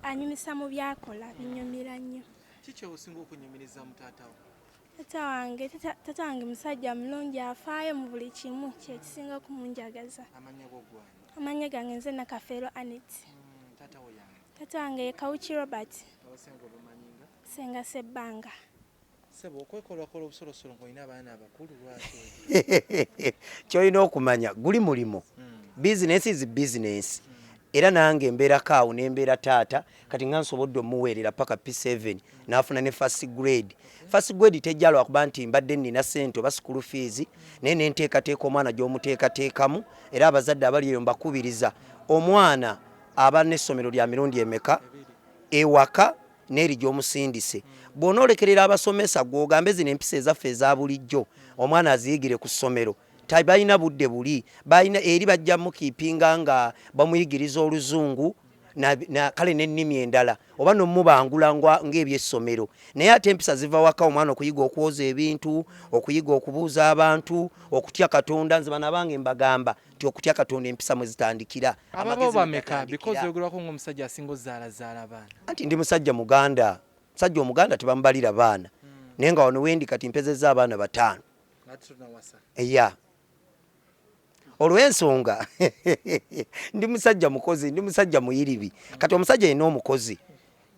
anyumisa mu byakola binyumira nnyo. Kiki osinga okunyumiriza mu taata wo? Taata wange musajja mulungi, afaayo mu buli kimu, kye kisinga okumunjagaza. Amanya go gwani? Amanya gange nze Nakafeero Arnold. Taata wo yange? Taata wange ye Kawuki Robert. Abasenga obamanyinga? Senga Sebanga. Sebo okwekolwakola obusolosolo ng'olina abaana abakulu lwaki? Ky'olina okumanya guli mulimo. Business is business. Era nange mbeerako awo ne mbeera taata kati nga nsobodde omuweerera paka P7 n'afuna ne first grade. First grade tejja lwakuba nti mbadde nnina ssente oba school fees naye ne nteekateeka omwana gy'omuteekateekamu era abazadde abali eyo mbakubiriza omwana aba n'essomero lya mirundi emeka ewaka n'eri gy'omusindise. Bw'onoolekerera abasomesa gw'ogambe zino empisa ezaffe eza bulijjo omwana aziyigire ku ssomero balina budde buli balina eri bajja mukiipinga nga bamuyigiriza oluzungu na kale n'ennimi endala oba nomubangula ng'ebyessomero naye ate empisa ziva waka omwana okuyiga okwoza ebintu okuyiga okubuuza abantu okutya Katonda nze bana bange mbagamba nti okutya Katonda empisa mwe zitandikira. Ababo bameka because oyogerako ng'omusajja asinga ozzaalazaala abaana. Anti ndi musajja Muganda. Musajja Omuganda tebamubalira baana naye nga wano wendi kati mpezezza abaana 5. Eya olw'ensonga ndi musajja mukozi ndi musajja muyiribi kati omusajja yenna omukozi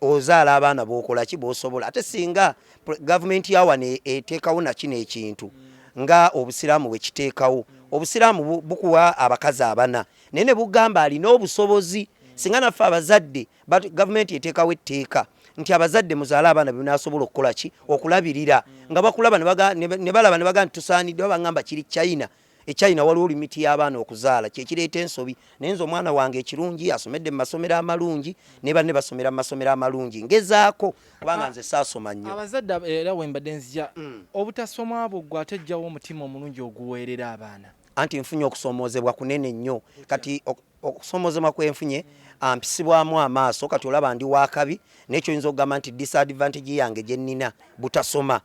ozaala abaana b'okola ki b'osobola ate singa gavumenti yawane eteekawo nakino ekintu nga obusiraamu bwe kiteekawo obusiraamu bukuwa abakazi 4 naye ne bugamba alina obusobozi singa naffe abazadde gavumenti eteekawo etteeka nti abazadde muzaala abaana binasobola okukola ki okulabirira nga bakulaba ne balaba ne bagamba tusaanidde babagamba kiri China China waliwo limiti y'abaana okuzaala kyekireeta ensobi naye nze omwana wange ekirungi asomedde mu masomero amalungi ne banne basomera mu masomero amalungi ngezaako kubanga nze saasoma nnyo. Abazadde era wembadde nzija obutasoma abo gwe atejjawo omutima omulungi oguweerera abaana. Anti nfunye okusomoozebwa kunene nnyo kati okusomoozebwa kwenfunye ampisibwamu amaaso kati olaba ndi wakabi n'ekyo yinza okugamba nti disadvantage yange gye nnina butasoma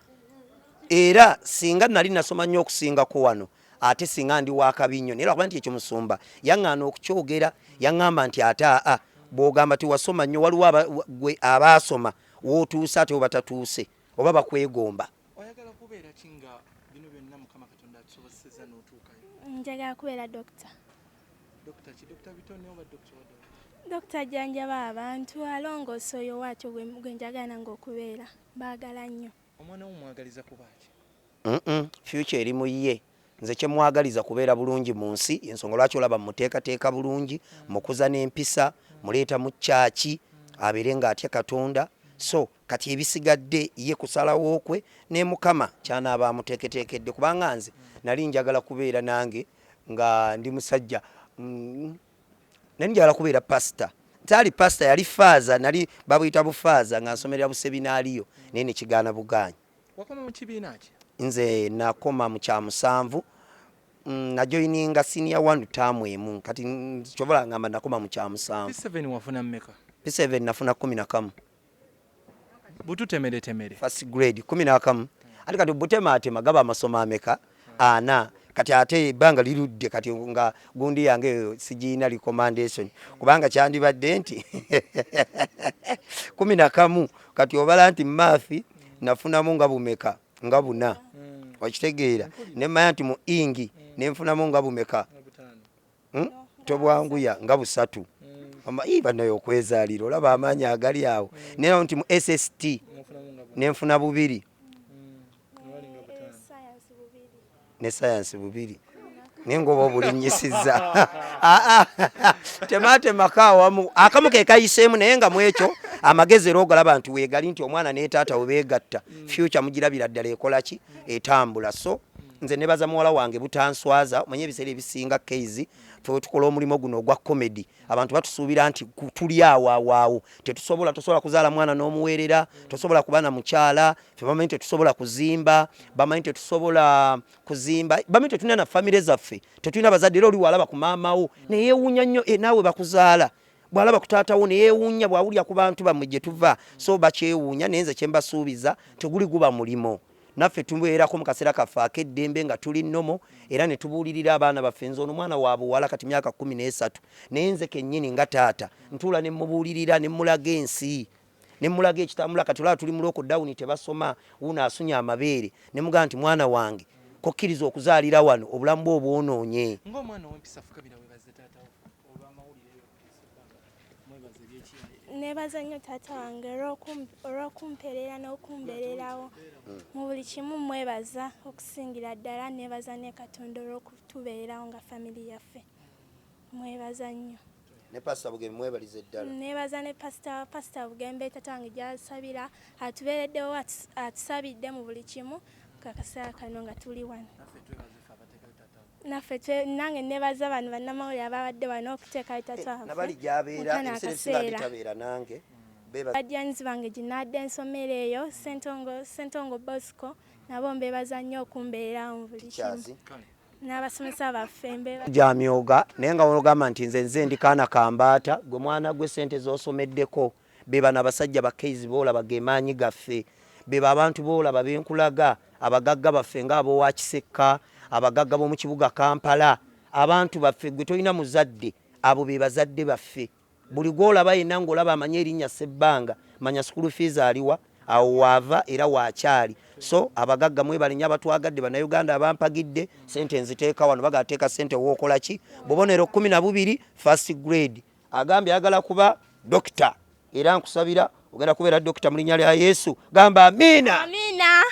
era singa nali nasoma nnyo okusingako wano ate singa ndi wakabi nnyo naye lwakuba nti ekyo musumba yaŋŋaana okukyogera yaŋŋamba nti ate bw'ogamba ti wasoma nnyo waliwo abaasoma w'otuuse ate webatatuuse oba bakwegomba. Oyagala kubeera ki nga bino byonna Mukama Katonda atusobozesezza n'otuukayo? Njagala kubeera dokita. Dokita ki? Dokita bitone oba dokita wa dokita? Dokita ajjanjaba abantu alongoosa oyo waatyo gwe njagala nange okubeera baagala nnyo. Omwana wo mwagaliza kuba ki? Future eri mu ye. Nze kye mwagaliza kubeera bulungi mu nsi ensonga lwaki olaba muteekateeka bulungi mukuza n'empisa muleeta mu kyaki abeere ng'atya Katonda so kati ebisigadde ye kusalawo kwe ne Mukama kyanaaba amuteeketeekedde kubanga nze nali njagala kubeera nange nga ndi musajja nali njagala kubeera pasita ntaali pasita yali faaza nali babuyita bufaaza nga nsomera buseminaaliyo naye ne kigaana bugaanyi. Wakoma mu kibiina ki? Nze nakoma mu kya 7 najoyininga senior 1 taamu emu kati kyobola ngamba nakoma mu kya 7. P7 wafuna mmeka? P7 nafuna 11. Butu temere temere. First grade 11. Ati kati butematema gaba amasomo ameka 4 kati ate banga lirudde kati nga gundi yange sigiina recommendation kubanga kyandibadde nti 11 kati obala nti math nafunamu nga bumeka nga buna wakitegeera ne manya nti mu ingi nenfunamu nga bumeka tobwanguya nga 3 banayo okwezaalira olaba amaanyi agali awo naye nti mu SST nenfuna 2 ne science 2 nengoba obulinyisiza tematema awamu akamu ke kayiseemu naye nga mwekyo amagezi rogalaba nti weegali nti omwana ne taata webeegatta future mugirabira ddala ekola ki etambula. So nze nebaza muwala wange butanswaza omanye ebiseera ebisinga keizi fe tukola omulimo guno ogwa comedy abantu batusuubira nti tuli awo tetusobola kuzaala mwana n'omuweerera tosobola kubana mukyala fe bamanyi tetusobola kuzimba bamanyi tetusobola kuzimba bamanyi tetulina na famire zaffe tetulina bazadde era oli walaba ku maamawo neyeewuunya nnyo naawe bakuzaala bwalaba ku taatawo neyeewuunya bwawulya ku bantu bamwe gye tuva so bakyewuunya naye nze kye mbasuubiza teguli guba mulimo naffe tumbeerako mu kaseera kaffe ak'eddembe nga tuli nnomo era ne tubuulirira abaana baffe. Nze ono mwana wa buwala kati myaka 13 naye nze kennyini nga taata ntuula ne mubuulirira ne mulaga ensi ne mulaga ekitambula kati olaba tuli mu lockdown tebasoma wuno asunye amabeere ne mugamba nti mwana wange kokkiriza okuzaalira wano obulamu bwe obwonoonye. Ng'omwana ow'empisa Fukabira weebaze taata olw'amawulire mwebaze by'ekiyaye. Neebaza nnyo taata wange olw'okumpeerera n'okumbeererawo mu buli kimu mwebaza okusingira ddala. Neebaza ne Katonda olw'okutubeerawo nga family yaffe. Mwebaza nnyo. Ne Pastor Bugembe mwebalize ddala. Neebaza ne Pastor Bugembe taata wange gy'asabira atubeereddewo atusabidde mu buli kimu kakaseera kano nga tuli wano. Naffe nange neebaza bano bannamawulire ababadde wano okuteekayo taata waffe. Nabali gy'abeera ebiseera bitabeera nange. Badyanzi bange gye nadda ensomero eyo Sentongo Bosco nabo mbeebaza nnyo okumbeererawo mu buli kimu. N'abasomesa baffe Jamyoga naye nga wogamba nti nze ndi kaana kambaata gwe mwana gwe sente z'osomeddeko beba n'abasajja bakeizi boolaba gemaanyi gaffe beba abantu boolaba benkulaga abagagga baffe ng'ab'owa Kisekka abagagga b'omu kibuga Kampala abantu baffe gwe tolina muzadde abo be bazadde baffe. Buli gw'olaba yenna ng'olaba amanyi erinnya Sebanga manya school fees aliwa awo waava era waakyali. So abagagga mwebale nnyo abatwagadde bannayuganda abampagidde sente nziteeka wano bagateeka sente wookola ki bubonero 12 first grade agambye ayagala kuba dokita era nkusabira ogenda kubeera dokita mu linnya lya Yesu gamba amiina. Amiina.